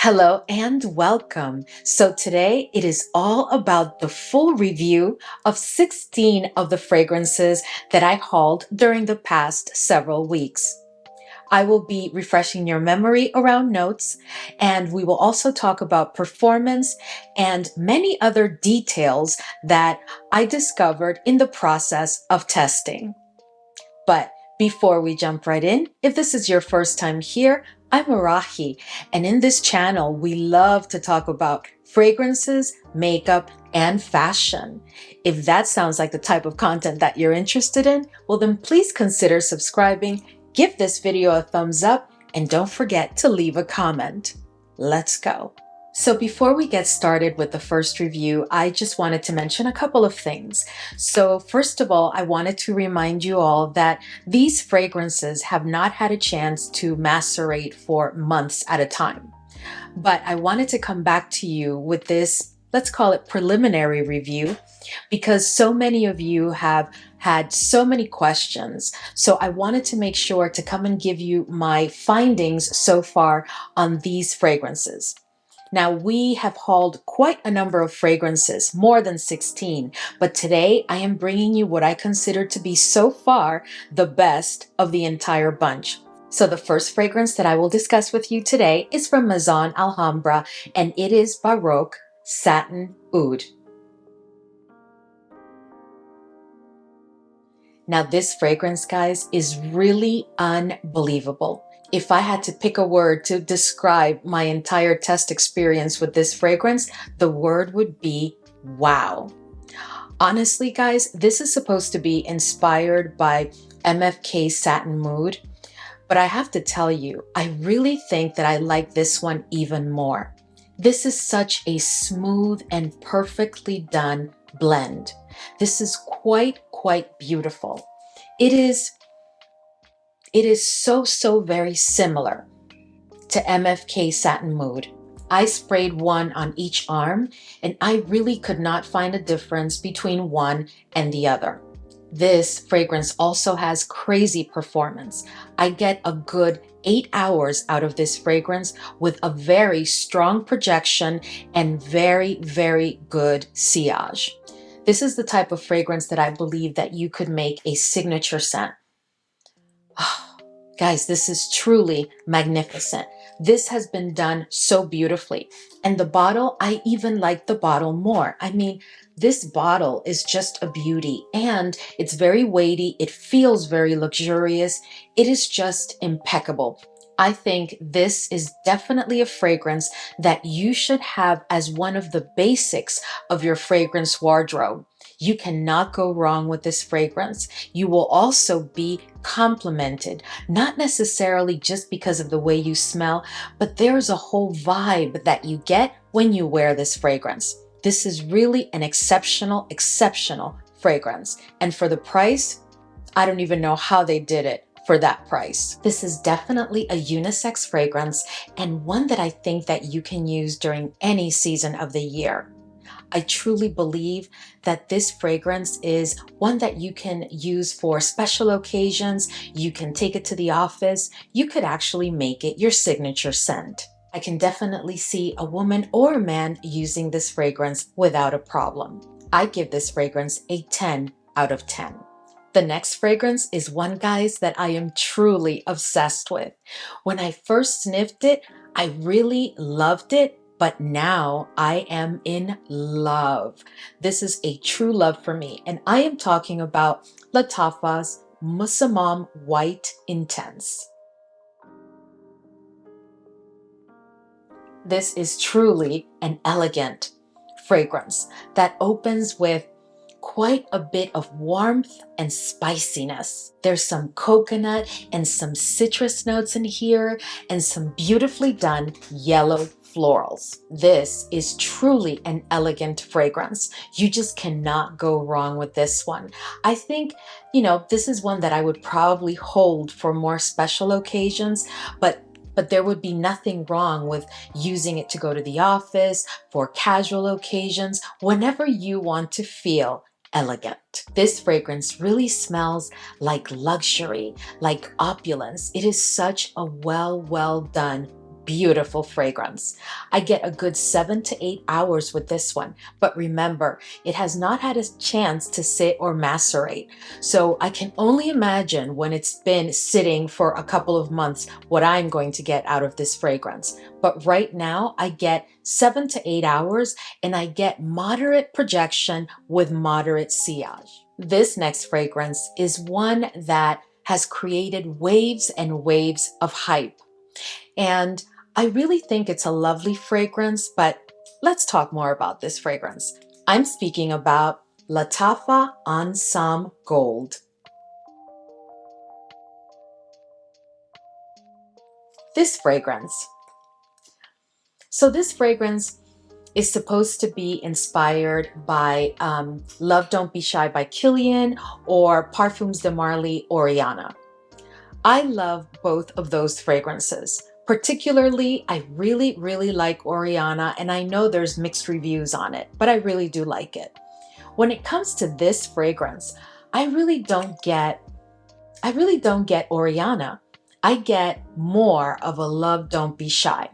Hello and welcome. So today it is all about the full review of 16 of the fragrances that I hauled during the past several weeks. I will be refreshing your memory around notes, and we will also talk about performance and many other details that I discovered in the process of testing. But before we jump right in, if this is your first time here, I'm Arahi, and in this channel, we love to talk about fragrances, makeup, and fashion. If that sounds like the type of content that you're interested in, well then please consider subscribing, give this video a thumbs up, and don't forget to leave a comment. Let's go. So before we get started with the first review, I just wanted to mention a couple of things. So first of all, I wanted to remind you all that these fragrances have not had a chance to macerate for months at a time. But I wanted to come back to you with this, let's call it preliminary review, because so many of you have had so many questions. So I wanted to make sure to come and give you my findings so far on these fragrances. Now, we have hauled quite a number of fragrances, more than 16, but today I am bringing you what I consider to be so far the best of the entire bunch. So the first fragrance that I will discuss with you today is from MAISON ALHAMBRA, and it is Baroque Satin Oud. Now this fragrance, guys, is really unbelievable. If I had to pick a word to describe my entire test experience with this fragrance, the word would be wow. Honestly, guys, this is supposed to be inspired by MFK Satin Mood, but I have to tell you, I really think that I like this one even more. This is such a smooth and perfectly done blend. This is quite beautiful. It is so very similar to MFK Satin Mood. I sprayed one on each arm and I really could not find a difference between one and the other. This fragrance also has crazy performance. I get a good 8 hours out of this fragrance with a very strong projection and very good sillage. This is the type of fragrance that I believe that you could make a signature scent. Guys, this is truly magnificent. This has been done so beautifully. And the bottle, I even like the bottle more. I mean, this bottle is just a beauty and it's very weighty. It feels very luxurious. It is just impeccable. I think this is definitely a fragrance that you should have as one of the basics of your fragrance wardrobe. You cannot go wrong with this fragrance. You will also be complimented, not necessarily just because of the way you smell, but there's a whole vibe that you get when you wear this fragrance. This is really an exceptional fragrance. And for the price, I don't even know how they did it for that price. This is definitely a unisex fragrance and one that I think that you can use during any season of the year. I truly believe that this fragrance is one that you can use for special occasions. You can take it to the office. You could actually make it your signature scent. I can definitely see a woman or a man using this fragrance without a problem. I give this fragrance a 10 out of 10. The next fragrance is one, guys, that I am truly obsessed with. When I first sniffed it, I really loved it. But now I am in love. This is a true love for me. And I am talking about LATAFFA's MUSAMAM White Intense. This is truly an elegant fragrance that opens with quite a bit of warmth and spiciness. There's some coconut and some citrus notes in here and some beautifully done yellow florals. This is truly an elegant fragrance. You just cannot go wrong with this one. I think, this is one that I would probably hold for more special occasions, but there would be nothing wrong with using it to go to the office, for casual occasions, whenever you want to feel elegant. This fragrance really smells like luxury, like opulence. It is such a well done beautiful fragrance. I get a good 7 to 8 hours with this one, but remember, it has not had a chance to sit or macerate. So I can only imagine when it's been sitting for a couple of months what I'm going to get out of this fragrance. But right now I get 7 to 8 hours and I get moderate projection with moderate sillage. This next fragrance is one that has created waves and waves of hype. And I really think it's a lovely fragrance, but let's talk more about this fragrance. I'm speaking about LATAFFA ANSAAM Gold. This fragrance. So this fragrance is supposed to be inspired by Love Don't Be Shy by Kilian or Parfums de Marly Oriana. I love both of those fragrances. Particularly, I really like Oriana, and I know there's mixed reviews on it, but I really do like it. When it comes to this fragrance, I really don't get Oriana. I get more of a Love Don't Be Shy.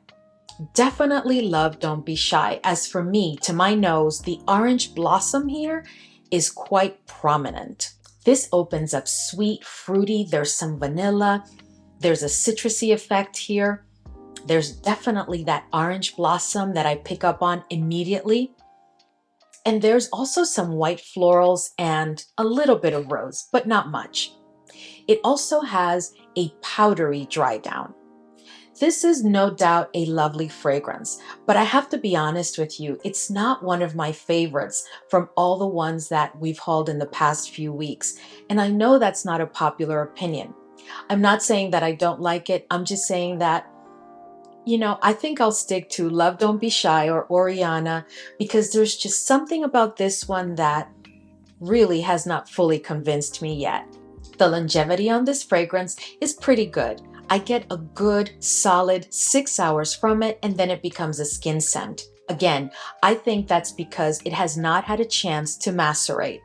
Definitely Love Don't Be Shy. As for me, to my nose, the orange blossom here is quite prominent. This opens up sweet, fruity. There's some vanilla. There's a citrusy effect here. There's definitely that orange blossom that I pick up on immediately. And there's also some white florals and a little bit of rose, but not much. It also has a powdery dry down. This is no doubt a lovely fragrance, but I have to be honest with you, it's not one of my favorites from all the ones that we've hauled in the past few weeks. And I know that's not a popular opinion. I'm not saying that I don't like it. I'm just saying that, you know, I think I'll stick to Love Don't Be Shy or Oriana because there's just something about this one that really has not fully convinced me yet. The longevity on this fragrance is pretty good. I get a good solid 6 hours from it and then it becomes a skin scent. Again, I think that's because it has not had a chance to macerate.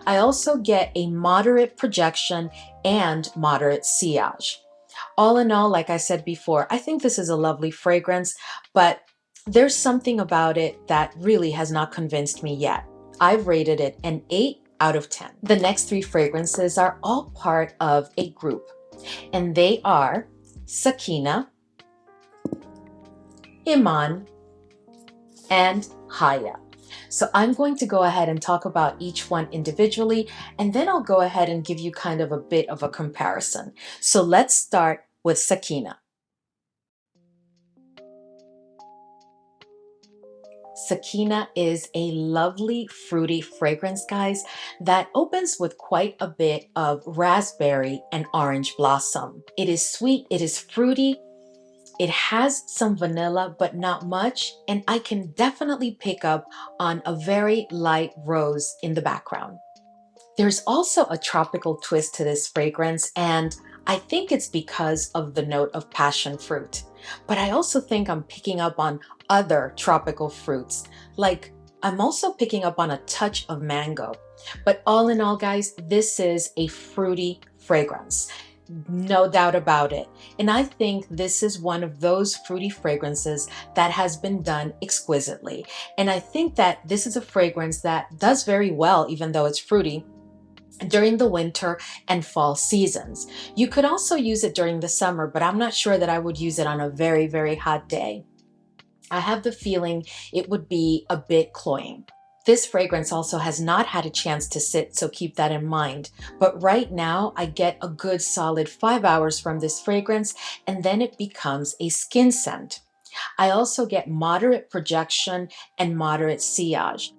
I also get a moderate projection and moderate sillage. All in all, like I said before, I think this is a lovely fragrance, but there's something about it that really has not convinced me yet. I've rated it an 8 out of 10. The next 3 fragrances are all part of a group, and they are SAKEENA, EMAAN, and HAYA. So I'm going to go ahead and talk about each one individually, and then I'll go ahead and give you kind of a bit of a comparison. So let's start with SAKEENA. SAKEENA is a lovely fruity fragrance, guys, that opens with quite a bit of raspberry and orange blossom. It is sweet, it is fruity, it has some vanilla, but not much, and I can definitely pick up on a very light rose in the background. There's also a tropical twist to this fragrance, and I think it's because of the note of passion fruit. But I also think I'm picking up on other tropical fruits. Like, I'm also picking up on a touch of mango. But all in all, guys, this is a fruity fragrance. No doubt about it. And I think this is one of those fruity fragrances that has been done exquisitely. And I think that this is a fragrance that does very well, even though it's fruity, during the winter and fall seasons. You could also use it during the summer, but I'm not sure that I would use it on a very hot day. I have the feeling it would be a bit cloying. This fragrance also has not had a chance to sit, so keep that in mind. But right now, I get a good solid 5 hours from this fragrance, and then it becomes a skin scent. I also get moderate projection and moderate sillage.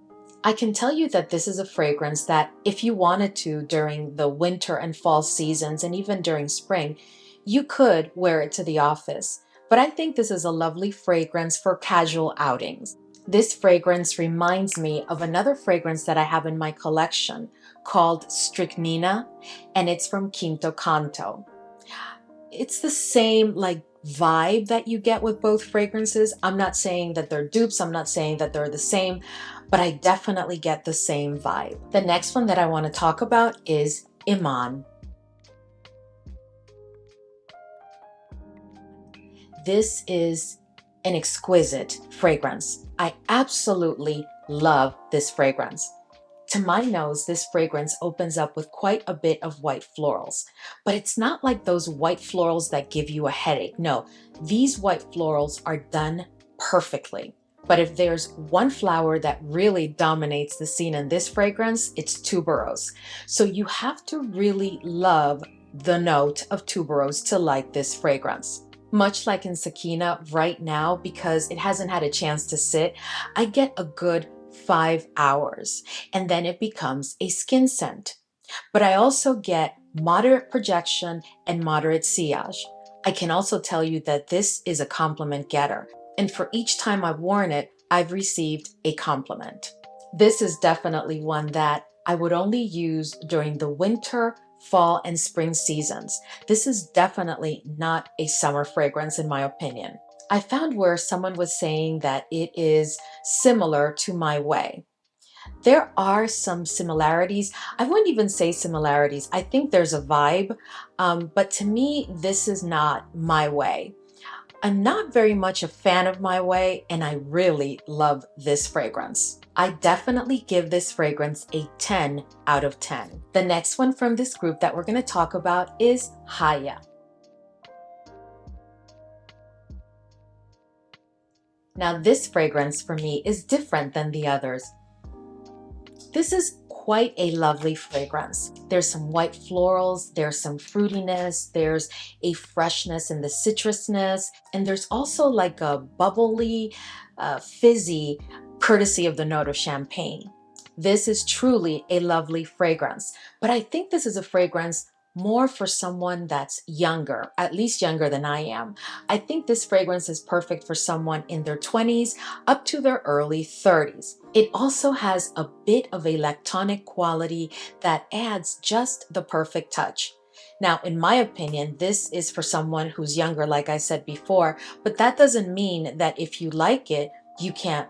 I can tell you that this is a fragrance that if you wanted to during the winter and fall seasons, and even during spring, you could wear it to the office. But I think this is a lovely fragrance for casual outings. This fragrance reminds me of another fragrance that I have in my collection called Strychnina, and it's from Quinto Canto. It's the same like vibe that you get with both fragrances. I'm not saying that they're dupes, I'm not saying that they're the same, but I definitely get the same vibe. The next one that I want to talk about is EMAAN. This is an exquisite fragrance. I absolutely love this fragrance. To my nose, this fragrance opens up with quite a bit of white florals, but it's not like those white florals that give you a headache. No, these white florals are done perfectly. But if there's one flower that really dominates the scene in this fragrance, it's tuberose. So you have to really love the note of tuberose to like this fragrance. Much like in SAKEENA right now, because it hasn't had a chance to sit, I get a good 5 hours and then it becomes a skin scent. But I also get moderate projection and moderate sillage. I can also tell you that this is a compliment getter, and for each time I've worn it, I've received a compliment. This is definitely one that I would only use during the winter, fall, and spring seasons. This is definitely not a summer fragrance in my opinion. I found where someone was saying that it is similar to My Way. There are some similarities. I wouldn't even say similarities. I think there's a vibe, but to me, this is not My Way. I'm not very much a fan of My Way, and I really love this fragrance. I definitely give this fragrance a 10 out of 10. The next one from this group that we're going to talk about is HAYA. Now this fragrance for me is different than the others. This is quite a lovely fragrance. There's some white florals, there's some fruitiness, there's a freshness in the citrusness, and there's also like a bubbly, fizzy, courtesy of the note of champagne. This is truly a lovely fragrance, but I think this is a fragrance more for someone that's younger, at least younger than I am. I think this fragrance is perfect for someone in their 20s up to their early 30s. It also has a bit of a lactonic quality that adds just the perfect touch. Now, in my opinion, this is for someone who's younger, like I said before, but that doesn't mean that if you like it, you can't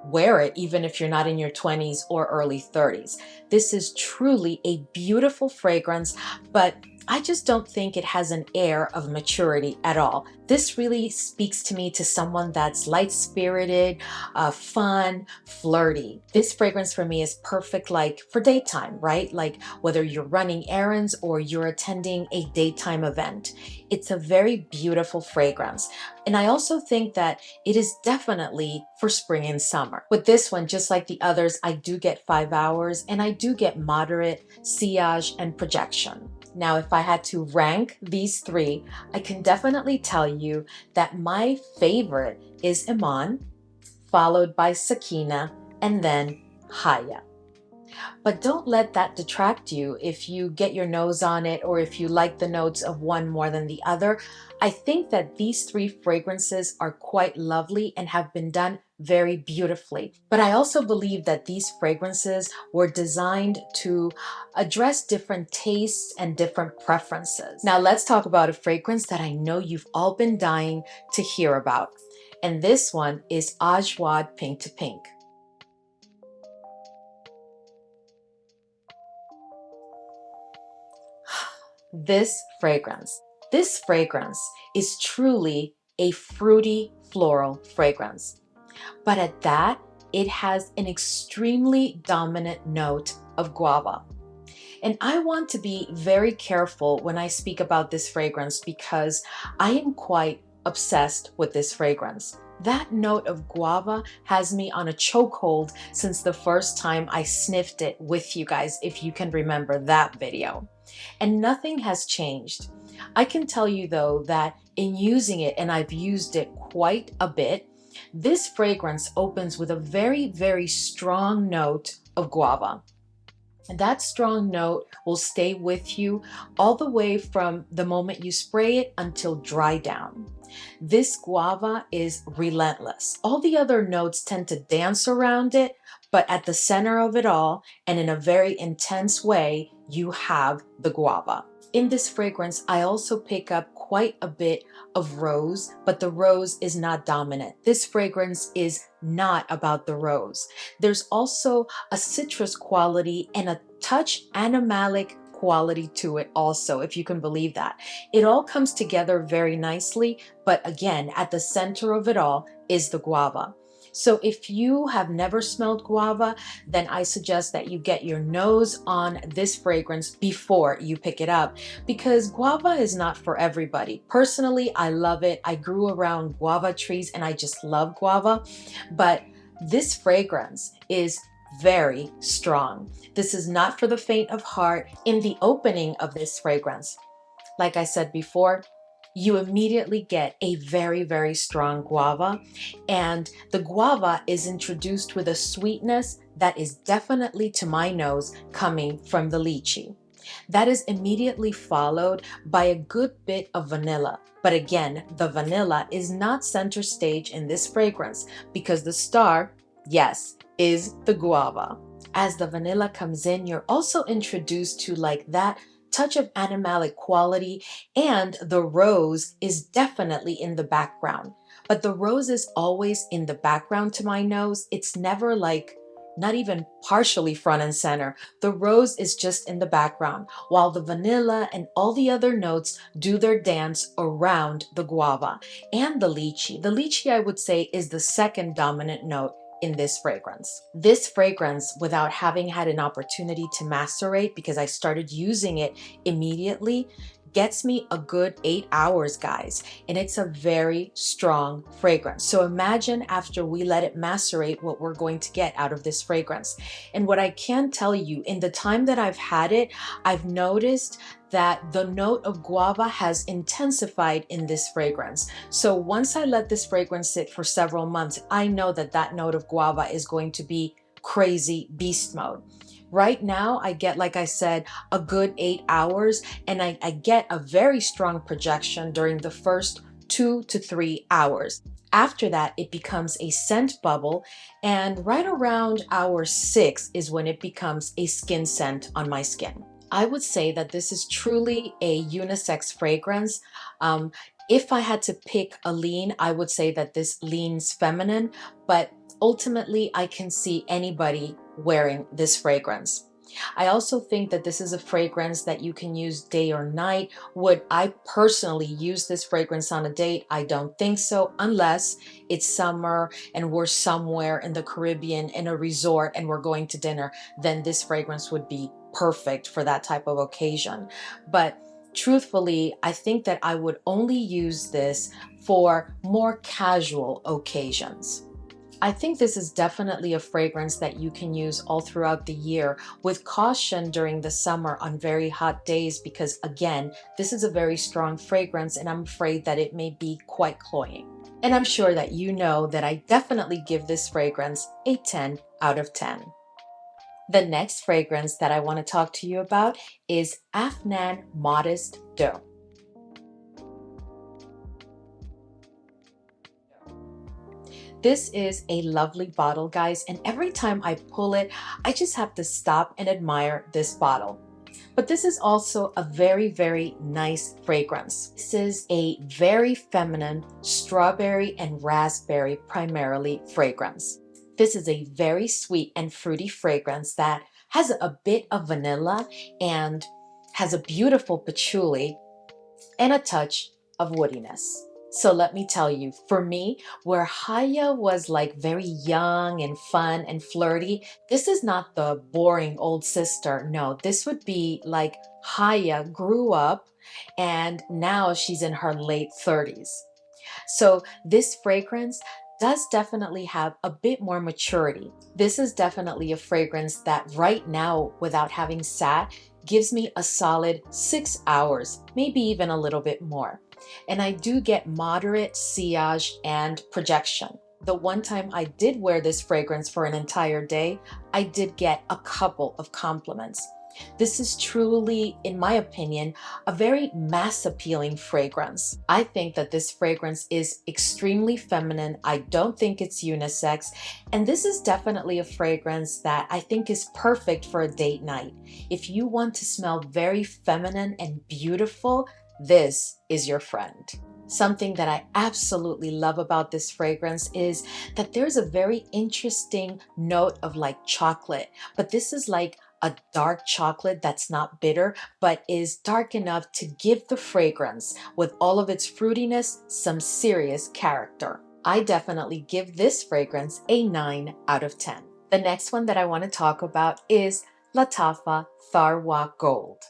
wear it even if you're not in your 20s or early 30s. This is truly a beautiful fragrance, but I just don't think it has an air of maturity at all. This really speaks to me to someone that's light-spirited, fun, flirty. This fragrance for me is perfect like for daytime, right? Like whether you're running errands or you're attending a daytime event. It's a very beautiful fragrance. And I also think that it is definitely for spring and summer. With this one, just like the others, I do get 5 hours and I do get moderate sillage and projection. Now, if I had to rank these three, I can definitely tell you that my favorite is EMAAN, followed by SAKEENA, and then HAYA. But don't let that detract you if you get your nose on it or if you like the notes of one more than the other. I think that these three fragrances are quite lovely and have been done very beautifully. But I also believe that these fragrances were designed to address different tastes and different preferences. Now let's talk about a fragrance that I know you've all been dying to hear about. And this one is AJWAD Pink to Pink. This fragrance is truly a fruity floral fragrance. But at that, it has an extremely dominant note of guava. And I want to be very careful when I speak about this fragrance because I am quite obsessed with this fragrance. That note of guava has me on a chokehold since the first time I sniffed it with you guys, if you can remember that video. And nothing has changed. I can tell you though that in using it, and I've used it quite a bit, this fragrance opens with a very, very strong note of guava. And that strong note will stay with you all the way from the moment you spray it until dry down. This guava is relentless. All the other notes tend to dance around it, but at the center of it all, and in a very intense way, you have the guava. In this fragrance, I also pick up quite a bit of rose, but the rose is not dominant. This fragrance is not about the rose. There's also a citrus quality and a touch animalic quality to it also, if you can believe that. It all comes together very nicely, but again, at the center of it all is the guava. So if you have never smelled guava, then I suggest that you get your nose on this fragrance before you pick it up, because guava is not for everybody. Personally, I love it. I grew around guava trees and I just love guava, but this fragrance is very strong. This is not for the faint of heart. In the opening of this fragrance, like I said before, you immediately get a very, very strong guava, and the guava is introduced with a sweetness that is definitely, to my nose, coming from the lychee. That is immediately followed by a good bit of vanilla. But again, the vanilla is not center stage in this fragrance because the star, yes, is the guava. As the vanilla comes in, you're also introduced to like that touch of animalic quality, and the rose is definitely in the background. But the rose is always in the background to my nose. It's never like, not even partially front and center. The rose is just in the background, while the vanilla and all the other notes do their dance around the guava and the lychee. The lychee, I would say, is the second dominant note in this fragrance. This fragrance, without having had an opportunity to macerate, because I started using it immediately, gets me a good 8 hours, guys, and it's a very strong fragrance. So imagine after we let it macerate what we're going to get out of this fragrance. And what I can tell you, in the time that I've had it, I've noticed that the note of guava has intensified in this fragrance. So once I let this fragrance sit for several months, I know that that note of guava is going to be crazy beast mode. Right now, I get, like I said, a good 8 hours, and I get a very strong projection during the first 2 to 3 hours. After that, it becomes a scent bubble, and right around hour 6 is when it becomes a skin scent on my skin. I would say that this is truly a unisex fragrance. If I had to pick a lean, I would say that this leans feminine, but ultimately I can see anybody wearing this fragrance. I also think that this is a fragrance that you can use day or night. Would I personally use this fragrance on a date? I don't think so, unless it's summer and we're somewhere in the Caribbean in a resort and we're going to dinner. Then this fragrance would be perfect for that type of occasion. But truthfully, I think that I would only use this for more casual occasions. I think this is definitely a fragrance that you can use all throughout the year, with caution during the summer on very hot days, because again, this is a very strong fragrance and I'm afraid that it may be quite cloying. And I'm sure that you know that I definitely give this fragrance a 10 out of 10. The next fragrance that I want to talk to you about is AFNAN Modest DEUX. This is a lovely bottle, guys, and every time I pull it, I just have to stop and admire this bottle. But this is also a very, very nice fragrance. This is a very feminine strawberry and raspberry primarily fragrance. This is a very sweet and fruity fragrance that has a bit of vanilla and has a beautiful patchouli and a touch of woodiness. So let me tell you, for me, where HAYA was like very young and fun and flirty, this is not the boring old sister. No, this would be like HAYA grew up and now she's in her late 30s. So this fragrance does definitely have a bit more maturity. This is definitely a fragrance that right now, without having sat, gives me a solid 6 hours, maybe even a little bit more. And I do get moderate sillage and projection. The one time I did wear this fragrance for an entire day, I did get a couple of compliments. This is truly, in my opinion, a very mass appealing fragrance. I think that this fragrance is extremely feminine. I don't think it's unisex. And this is definitely a fragrance that I think is perfect for a date night. If you want to smell very feminine and beautiful, this is your friend. Something that I absolutely love about this fragrance is that there's a very interesting note of like chocolate, but this is like a dark chocolate that's not bitter, but is dark enough to give the fragrance, with all of its fruitiness, some serious character. I definitely give this fragrance a 9 out of 10. The next one that I want to talk about is LATAFFA THARWAH Gold.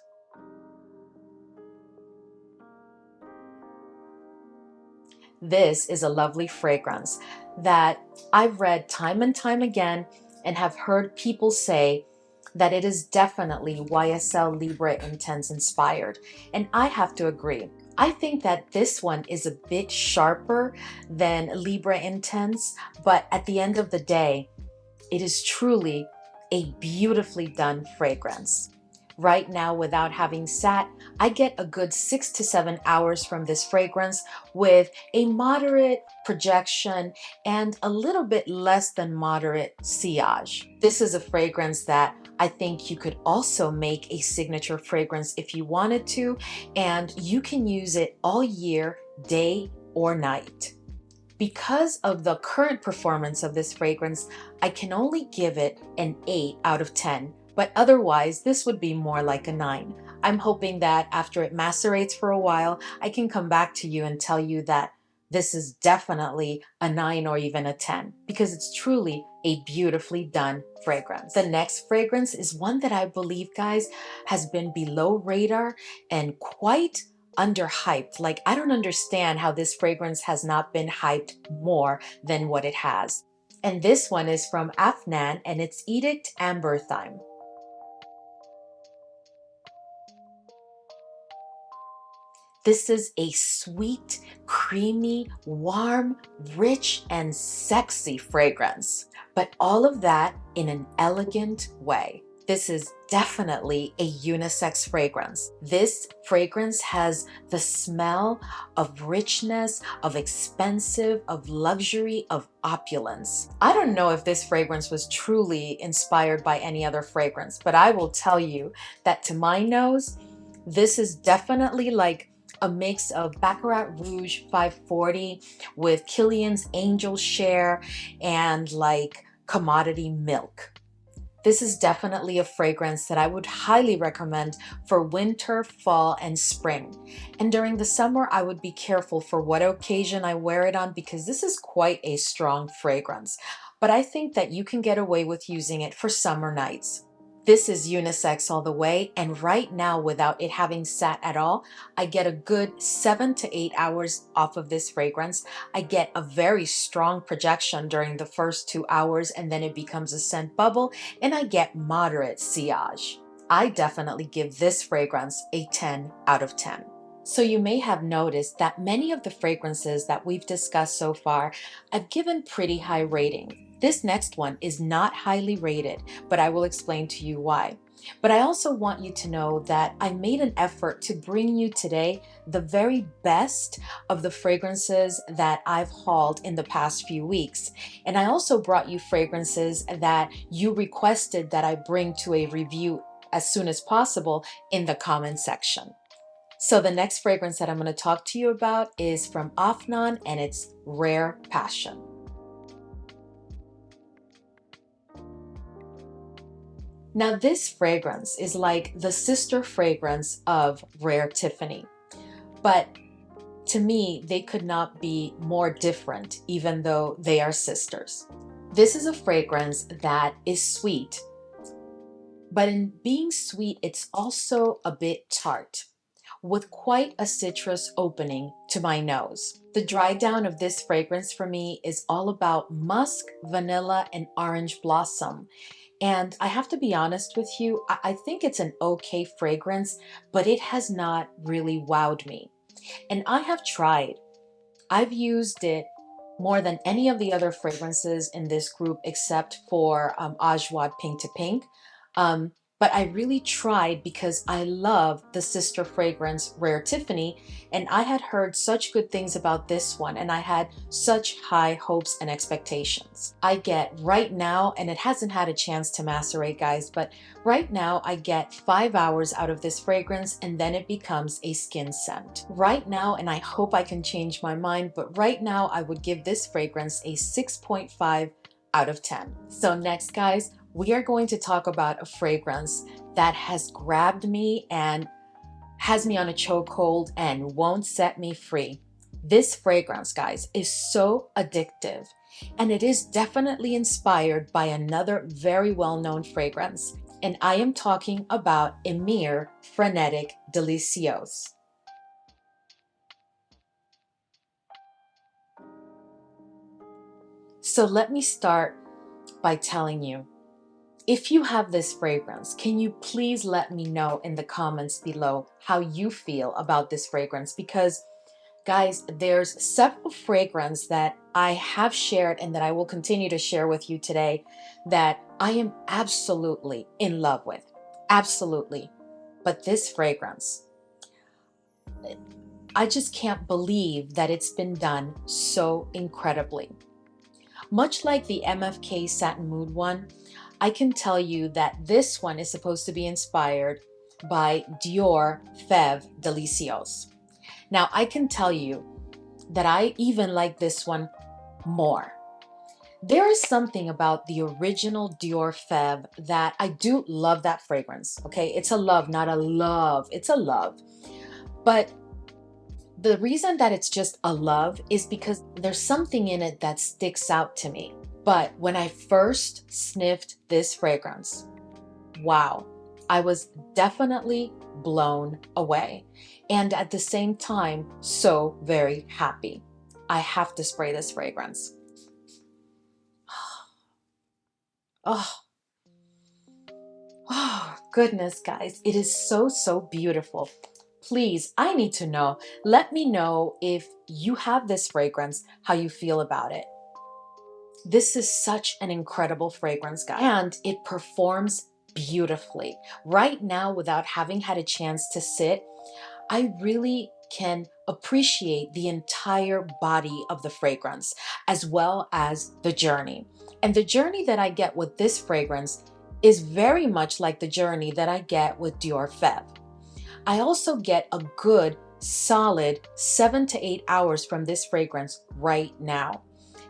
This is a lovely fragrance that I've read time and time again and have heard people say that it is definitely YSL Libre Intense inspired. And I have to agree. I think that this one is a bit sharper than Libre Intense, but at the end of the day, it is truly a beautifully done fragrance. Right now, without having sat, I get a good 6 to 7 hours from this fragrance with a moderate projection and a little bit less than moderate sillage. This is a fragrance that I think you could also make a signature fragrance if you wanted to, and you can use it all year, day or night. Because of the current performance of this fragrance, I can only give it an 8 out of 10. But otherwise, this would be more like a 9. I'm hoping that after it macerates for a while, I can come back to you and tell you that this is definitely a 9 or even a 10, because it's truly a beautifully done fragrance. The next fragrance is one that I believe, guys, has been below radar and quite underhyped. Like, I don't understand how this fragrance has not been hyped more than what it has. And this one is from AFNAN, and it's Edict AMBERYTHME. This is a sweet, creamy, warm, rich, and sexy fragrance, but all of that in an elegant way. This is definitely a unisex fragrance. This fragrance has the smell of richness, of expensive, of luxury, of opulence. I don't know if this fragrance was truly inspired by any other fragrance, but I will tell you that to my nose, this is definitely like a mix of Baccarat Rouge 540 with Kilian's Angel Share and like commodity milk. This is definitely a fragrance that I would highly recommend for winter, fall, and spring. And during the summer, I would be careful for what occasion I wear it on, because this is quite a strong fragrance. But I think that you can get away with using it for summer nights. This is unisex all the way, and right now, without it having sat at all, I get a good 7 to 8 hours off of this fragrance. I get a very strong projection during the first 2 hours, and then it becomes a scent bubble, and I get moderate sillage. I definitely give this fragrance a 10 out of 10. So you may have noticed that many of the fragrances that we've discussed so far, I've given pretty high rating. This next one is not highly rated, but I will explain to you why. But I also want you to know that I made an effort to bring you today the very best of the fragrances that I've hauled in the past few weeks. And I also brought you fragrances that you requested that I bring to a review as soon as possible in the comment section. So the next fragrance that I'm going to talk to you about is from AFNAN, and it's Rare Passion. Now this fragrance is like the sister fragrance of Rare Tiffany, but to me, they could not be more different, even though they are sisters. This is a fragrance that is sweet, but in being sweet, it's also a bit tart, with quite a citrus opening to my nose. The dry down of this fragrance for me is all about musk, vanilla, and orange blossom. And I have to be honest with you, I think it's an okay fragrance, but it has not really wowed me. And I have tried. I've used it more than any of the other fragrances in this group except for AJWAD Pink to Pink. But I really tried because I love the sister fragrance Rare Tiffany, and I had heard such good things about this one, and I had such high hopes and expectations. I get right now, and it hasn't had a chance to macerate, guys, but right now I get 5 hours out of this fragrance, and then it becomes a skin scent. Right now, and I hope I can change my mind, but right now I would give this fragrance a 6.5 out of 10. So next, guys, we are going to talk about a fragrance that has grabbed me and has me on a chokehold and won't set me free. This fragrance, guys, is so addictive, and it is definitely inspired by another very well-known fragrance. And I am talking about EMIR Frenetic Delicieuses. So let me start by telling you, if you have this fragrance, can you please let me know in the comments below how you feel about this fragrance? Because guys, there's several fragrances that I have shared and that I will continue to share with you today that I am absolutely in love with. Absolutely. But this fragrance, I just can't believe that it's been done so incredibly. Much like the MFK Satin Mood one, I can tell you that this one is supposed to be inspired by Dior Fève Delicieuses. Now, I can tell you that I even like this one more. There is something about the original Dior Fève that I do love that fragrance, okay? It's a love, not a love. It's a love. But the reason that it's just a love is because there's something in it that sticks out to me. But when I first sniffed this fragrance, wow, I was definitely blown away. And at the same time, so very happy. I have to spray this fragrance. Oh, oh goodness, guys, it is so, so beautiful. Please, I need to know. Let me know if you have this fragrance, how you feel about it. This is such an incredible fragrance, guys, and it performs beautifully. Right now, without having had a chance to sit, I really can appreciate the entire body of the fragrance as well as the journey. And the journey that I get with this fragrance is very much like the journey that I get with Dior Fève. I also get a good solid 7 to 8 hours from this fragrance right now.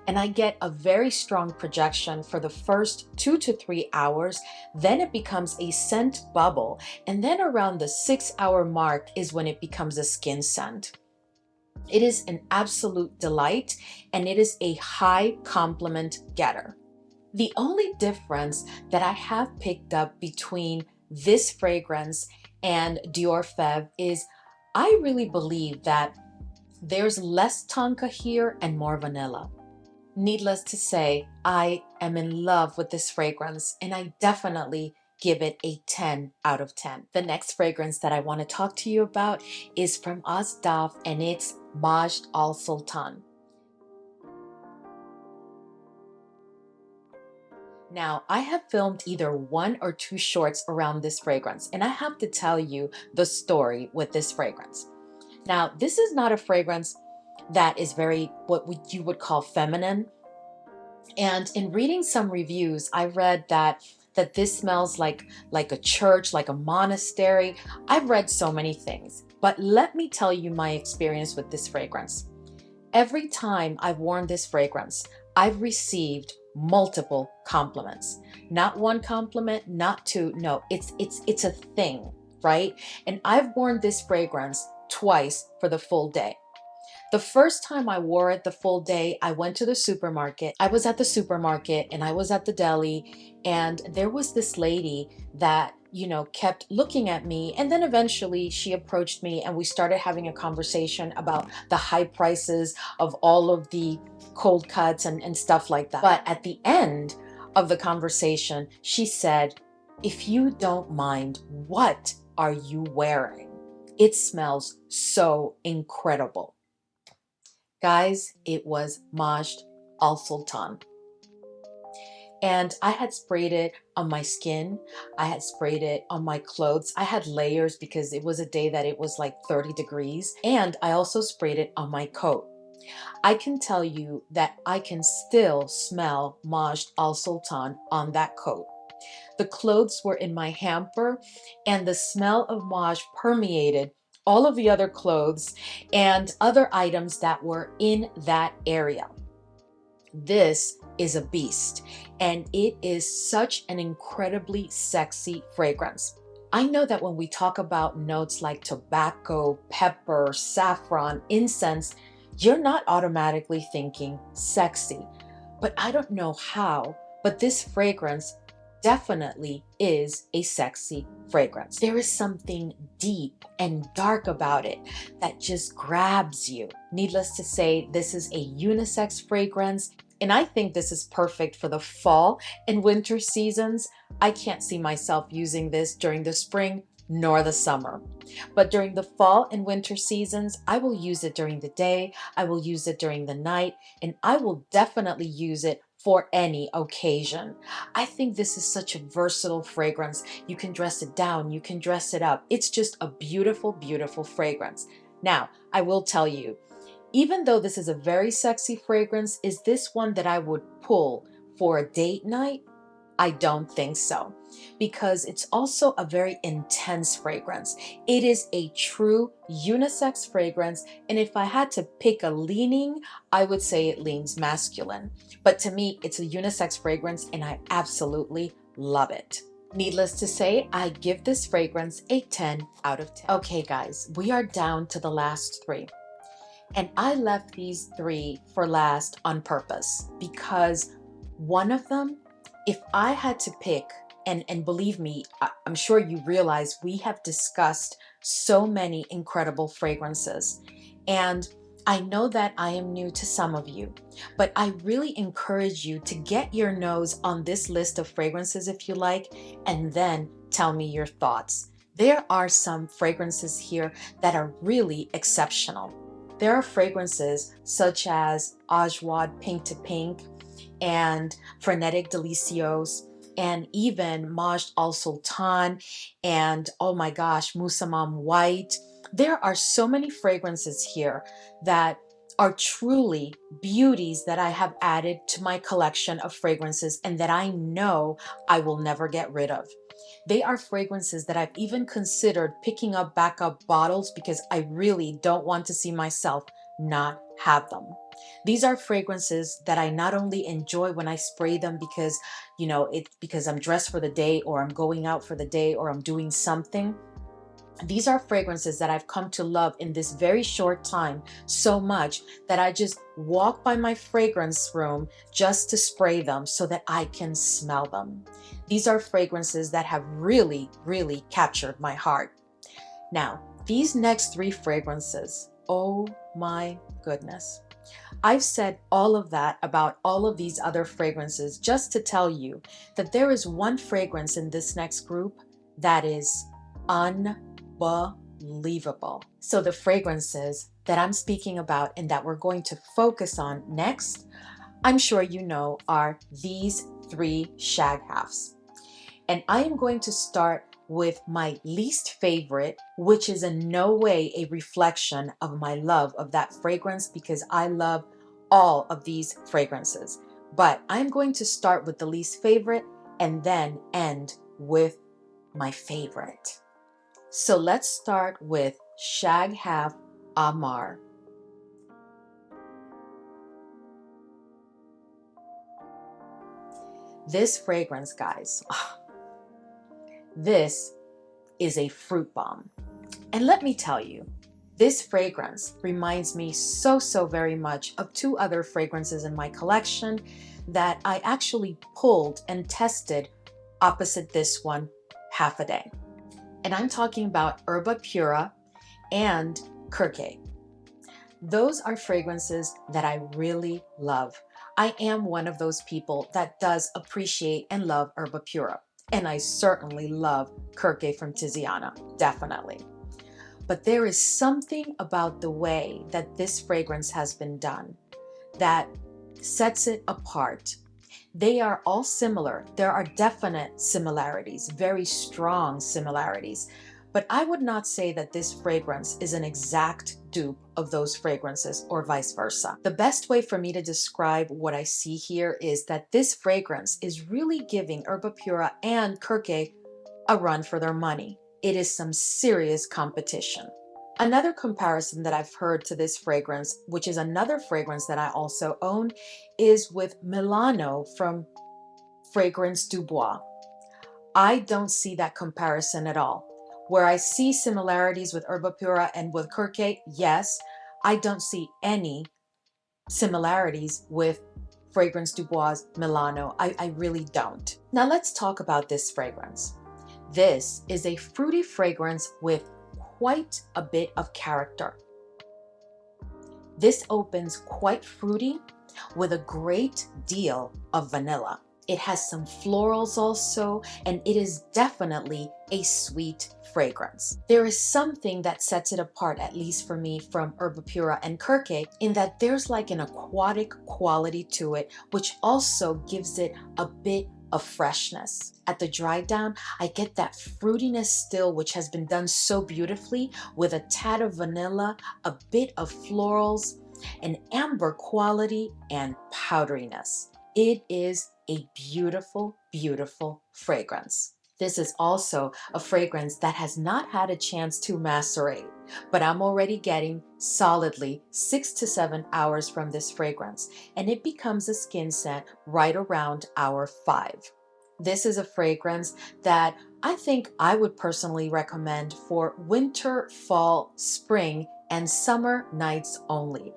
And I get a very strong projection for the first 2 to 3 hours. Then it becomes a scent bubble. And then around the 6-hour mark is when it becomes a skin scent. It is an absolute delight, and it is a high compliment getter. The only difference that I have picked up between this fragrance and Dior Fève is I really believe that there's less tonka here and more vanilla. Needless to say, I am in love with this fragrance, and I definitely give it a 10 out of 10. The next fragrance that I want to talk to you about is from ASDAAF, and it's MAJD Al Sultan. Now, I have filmed either 1 or 2 shorts around this fragrance, and I have to tell you the story with this fragrance. Now, this is not a fragrance that is very what you would call feminine. And in reading some reviews, I read that this smells like a church, like a monastery. I've read so many things, but let me tell you my experience with this fragrance. Every time I've worn this fragrance, I've received multiple compliments. Not 1 compliment, not 2. No, it's a thing, right? And I've worn this fragrance twice for the full day. The first time I wore it the full day, I went to the supermarket. I was at the supermarket and I was at the deli, and there was this lady that, you know, kept looking at me, and then eventually she approached me and we started having a conversation about the high prices of all of the cold cuts and stuff like that. But at the end of the conversation, she said, "If you don't mind, what are you wearing? It smells so incredible." Guys, it was MAJD Al Sultan. And I had sprayed it on my skin. I had sprayed it on my clothes. I had layers because it was a day that it was like 30 degrees. And I also sprayed it on my coat. I can tell you that I can still smell MAJD Al Sultan on that coat. The clothes were in my hamper, and the smell of MAJD permeated all of the other clothes and other items that were in that area. This is a beast, and it is such an incredibly sexy fragrance. I know that when we talk about notes like tobacco, pepper, saffron, incense, you're not automatically thinking sexy. But I don't know how, but this fragrance definitely is a sexy fragrance. There is something deep and dark about it that just grabs you. Needless to say, this is a unisex fragrance, and I think this is perfect for the fall and winter seasons. I can't see myself using this during the spring nor the summer. But during the fall and winter seasons, I will use it during the day, I will use it during the night, and I will definitely use it for any occasion. I think this is such a versatile fragrance. You can dress it down, you can dress it up. It's just a beautiful, beautiful fragrance. Now, I will tell you, even though this is a very sexy fragrance, is this one that I would pull for a date night? I don't think so, because it's also a very intense fragrance. It is a true unisex fragrance, and if I had to pick a leaning, I would say it leans masculine. But to me, it's a unisex fragrance, and I absolutely love it. Needless to say, I give this fragrance a 10 out of 10. Okay guys, we are down to the last three. And I left these three for last on purpose, because one of them, if I had to pick, and believe me, I'm sure you realize we have discussed so many incredible fragrances. And I know that I am new to some of you, but I really encourage you to get your nose on this list of fragrances if you like, and then tell me your thoughts. There are some fragrances here that are really exceptional. There are fragrances such as AJWAD Pink to Pink, and Frenetic Delicieuses, and even MAJD SULTAN, and oh my gosh, MUSAMAM White. There are so many fragrances here that are truly beauties that I have added to my collection of fragrances and that I know I will never get rid of. They are fragrances that I've even considered picking up backup bottles because I really don't want to see myself not have them. These are fragrances that I not only enjoy when I spray them because, because I'm dressed for the day, or I'm going out for the day, or I'm doing something. These are fragrances that I've come to love in this very short time so much that I just walk by my fragrance room just to spray them so that I can smell them. These are fragrances that have really, really captured my heart. Now, these next three fragrances, oh my goodness. I've said all of that about all of these other fragrances just to tell you that there is one fragrance in this next group that is unbelievable. So the fragrances that I'm speaking about and that we're going to focus on next, I'm sure you know, are these three SHAGHAFs. And I am going to start with my least favorite, which is in no way a reflection of my love of that fragrance, because I love all of these fragrances. But I'm going to start with the least favorite and then end with my favorite. So let's start with SHAGHAF AHMAR. This fragrance, guys, this is a fruit bomb. And let me tell you, this fragrance reminds me so very much of two other fragrances in my collection that I actually pulled and tested opposite this one half a day. And I'm talking about Herba Pura and Kirke. Those are fragrances that I really love. I am one of those people that does appreciate and love Herba Pura. And I certainly love Kirke from Tiziana, definitely. But there is something about the way that this fragrance has been done that sets it apart. They are all similar. There are definite similarities, very strong similarities. But I would not say that this fragrance is an exact dupe of those fragrances or vice versa. The best way for me to describe what I see here is that this fragrance is really giving Herba Pura and Kirke a run for their money. It is some serious competition. Another comparison that I've heard to this fragrance, which is another fragrance that I also own, is with Milano from Fragrance du Bois. I don't see that comparison at all. Where I see similarities with Herba Pura and with Kirke, yes, I don't see any similarities with Fragrance du Bois Milano. I really don't. Now let's talk about this fragrance. This is a fruity fragrance with quite a bit of character. This opens quite fruity with a great deal of vanilla. It has some florals also, and it is definitely a sweet fragrance. There is something that sets it apart, at least for me, from Herba Pura and Kirke, in that there's like an aquatic quality to it, which also gives it a bit of freshness. At the dry down, I get that fruitiness still, which has been done so beautifully with a tad of vanilla, a bit of florals, an amber quality, and powderiness. It is a beautiful, beautiful fragrance. This is also a fragrance that has not had a chance to macerate, but I'm already getting solidly 6 to 7 hours from this fragrance, and it becomes a skin scent right around hour 5. This is a fragrance that I think I would personally recommend for winter, fall, spring, and summer nights only.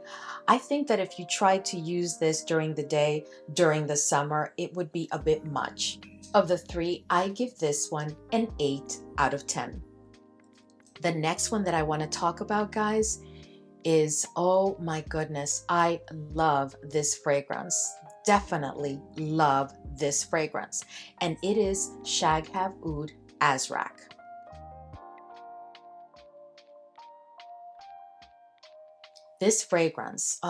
I think that if you try to use this during the day, during the summer, it would be a bit much. Of the three, I give this one an 8 out of 10. The next one that I want to talk about, guys, is, oh my goodness, I love this fragrance. Definitely love this fragrance. And it is SHAGHAF Oud AZRAQ. This fragrance,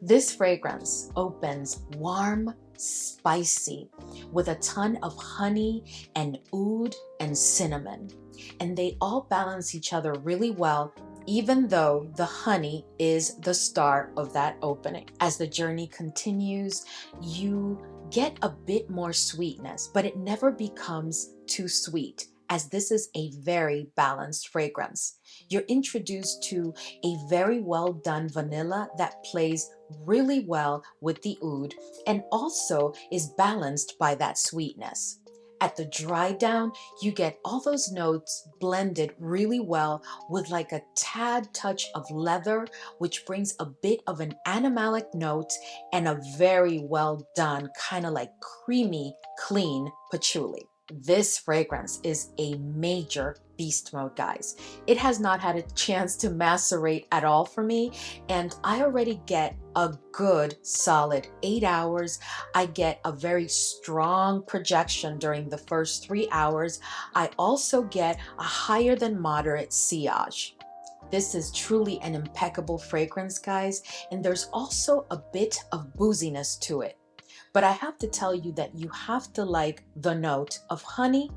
this fragrance opens warm, spicy, with a ton of honey and oud and cinnamon. And they all balance each other really well, even though the honey is the star of that opening. As the journey continues, you get a bit more sweetness, but it never becomes too sweet, as this is a very balanced fragrance. You're introduced to a very well done vanilla that plays really well with the oud and also is balanced by that sweetness. At the dry down, you get all those notes blended really well with like a tad touch of leather, which brings a bit of an animalic note and a very well done, kind of like creamy, clean patchouli. This fragrance is a major beast mode, guys. It has not had a chance to macerate at all for me, and I already get a good solid 8 hours. I get a very strong projection during the first 3 hours. I also get a higher than moderate sillage. This is truly an impeccable fragrance, guys, and there's also a bit of booziness to it. But I have to tell you that you have to like the note of honey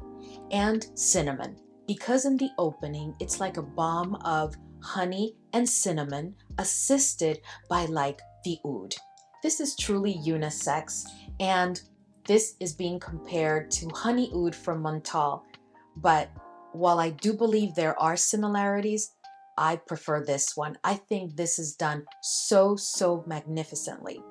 and cinnamon, because in the opening, it's like a bomb of honey and cinnamon assisted by like the oud. This is truly unisex, and this is being compared to honey oud from Montal. But while I do believe there are similarities, I prefer this one. I think this is done so magnificently.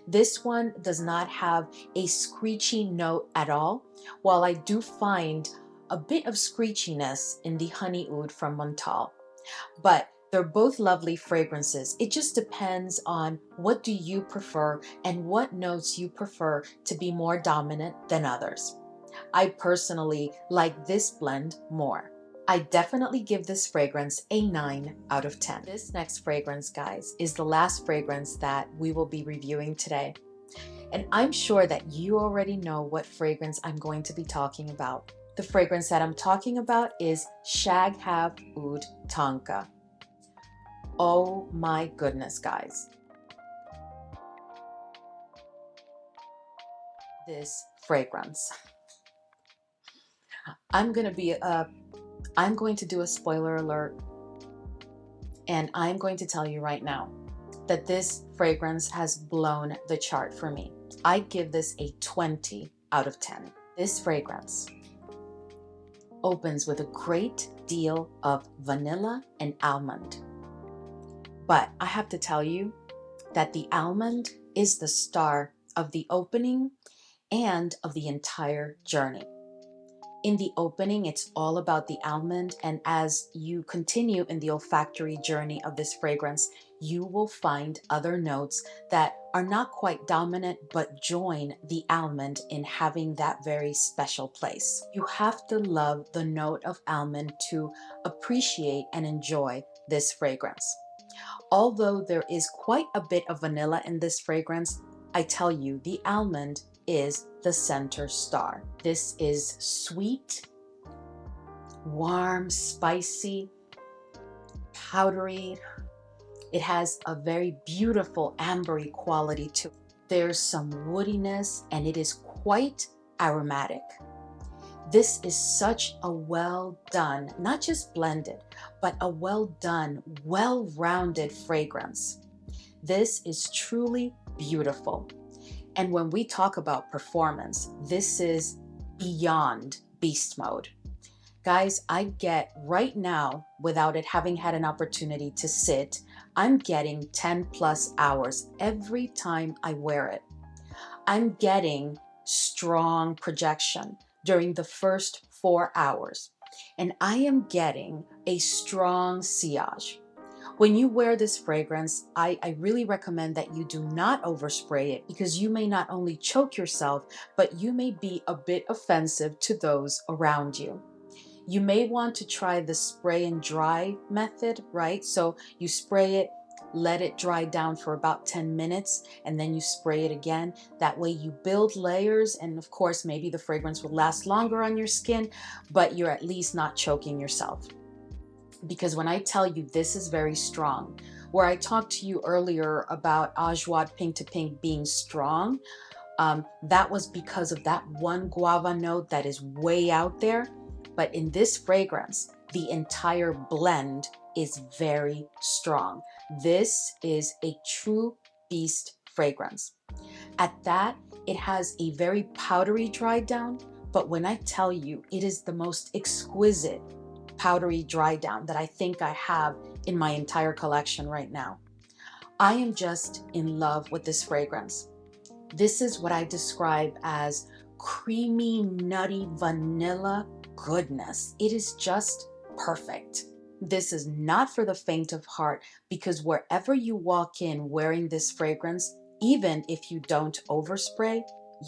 This one does not have a screechy note at all, while I do find a bit of screechiness in the honey oud from Montal. But they're both lovely fragrances. It just depends on what do you prefer and what notes you prefer to be more dominant than others. I personally like this blend more. I definitely give this fragrance a 9 out of 10. This next fragrance, guys, is the last fragrance that we will be reviewing today. And I'm sure that you already know what fragrance I'm going to be talking about. The fragrance that I'm talking about is SHAGHAF Oud TONKA. Oh my goodness, guys. This fragrance. I'm going to do a spoiler alert, and I'm going to tell you right now that this fragrance has blown the chart for me. I give this a 20 out of 10. This fragrance opens with a great deal of vanilla and almond. But I have to tell you that the almond is the star of the opening and of the entire journey. In the opening, it's all about the almond, and as you continue in the olfactory journey of this fragrance, you will find other notes that are not quite dominant but join the almond in having that very special place. You have to love the note of almond to appreciate and enjoy this fragrance. Although there is quite a bit of vanilla in this fragrance, I tell you, the almond is the center star. This is sweet, warm, spicy, powdery. It has a very beautiful ambery quality to it. There's some woodiness and it is quite aromatic. This is such a well done, not just blended, but a well done, well-rounded fragrance. This is truly beautiful. And when we talk about performance, this is beyond beast mode. Guys, I get right now, without it having had an opportunity to sit, I'm getting 10+ hours every time I wear it. I'm getting strong projection during the first 4 hours, and I am getting a strong sillage. When you wear this fragrance, I really recommend that you do not overspray it, because you may not only choke yourself, but you may be a bit offensive to those around you. You may want to try the spray and dry method, right? So you spray it, let it dry down for about 10 minutes, and then you spray it again. That way you build layers, and of course, maybe the fragrance will last longer on your skin, but you're at least not choking yourself. Because when I tell you this is very strong, where I talked to you earlier about AJWAD Pink to Pink being strong, that was because of that one guava note that is way out there. But in this fragrance, the entire blend is very strong. This is a true beast fragrance. At that, it has a very powdery dry down, but when I tell you it is the most exquisite powdery dry down that I think I have in my entire collection right now. I am just in love with this fragrance. This is what I describe as creamy, nutty vanilla goodness. It is just perfect. This is not for the faint of heart, because wherever you walk in wearing this fragrance, even if you don't overspray,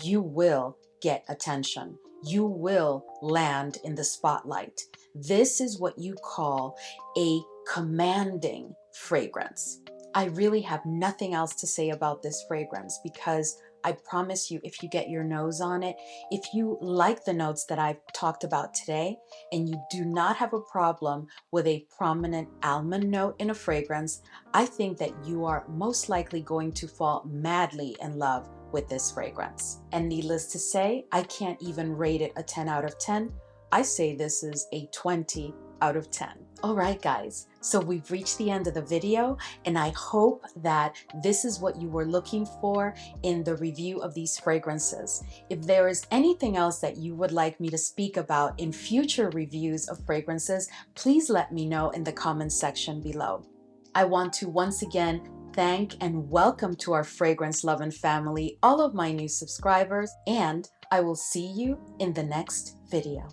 you will get attention. You will land in the spotlight. This is what you call a commanding fragrance. I really have nothing else to say about this fragrance, because I promise you, if you get your nose on it, if you like the notes that I've talked about today, and you do not have a problem with a prominent almond note in a fragrance, I think that you are most likely going to fall madly in love with this fragrance. And needless to say, I can't even rate it a 10 out of 10. I say this is a 20 out of 10. All right, guys, so we've reached the end of the video, and I hope that this is what you were looking for in the review of these fragrances. If there is anything else that you would like me to speak about in future reviews of fragrances, please let me know in the comments section below. I want to once again thank and welcome to our fragrance loving family all of my new subscribers, and I will see you in the next video.